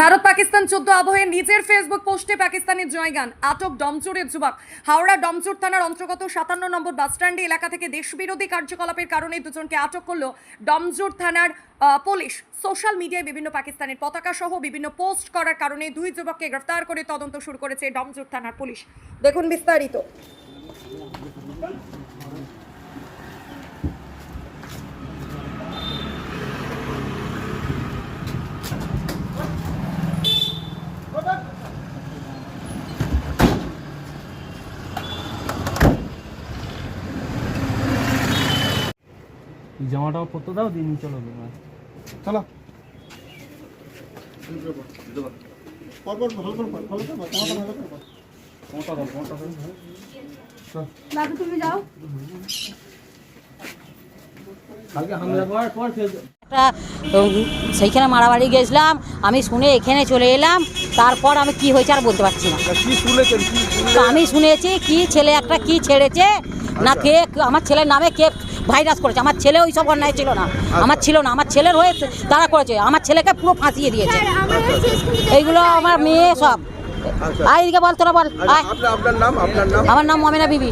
ভারত পাকিস্তান যুদ্ধ আবহে নিজের ফেসবুক পোস্টে পাকিস্তানের জয়গান, আটক ডমচুরের যুবক। হাওড়া ডমচুর থানার অন্তর্গত 57 নম্বর বাসস্ট্যান্ডে এলাকা থেকে দেশবিরোধী কার্যকলাপের কারণে দুজনকে আটক করলো ডমচুর থানার পুলিশ। সোশ্যাল মিডিয়ায় বিভিন্ন পাকিস্তানের পতাকা সহ বিভিন্ন পোস্ট করার কারণে দুই যুবককে গ্রেফতার করে তদন্ত শুরু করেছে ডমচুর থানার পুলিশ। দেখুন বিস্তারিত। জামাটাও পরতে দাও, দিন চলো চলো দাদু তুমি যাও। কালকে হামলা করার পর সেইখানে মারামারি গেছিলাম, আমি শুনে এখানে চলে এলাম। তারপর আমি কি হয়েছে আর বলতে পারছি না। কি শুনেছেন? তো আমি শুনেছি কি ছেলে একটা কি ছেড়েছে না, কে আমার ছেলের নামে কে ভাইরাস করেছে। আমার ছেলে ওই সব অন্যায় ছিল না, আমার ছিল না, আমার ছেলের হয়ে তারা করেছে। আমার ছেলেকে পুরো ফাঁসিয়ে দিয়েছে। এইগুলো আমার মেয়ে সব। আয় এদিকে বল, তোরা বল। আয়। আপনার নাম? আমার নাম মমিনা বিবি।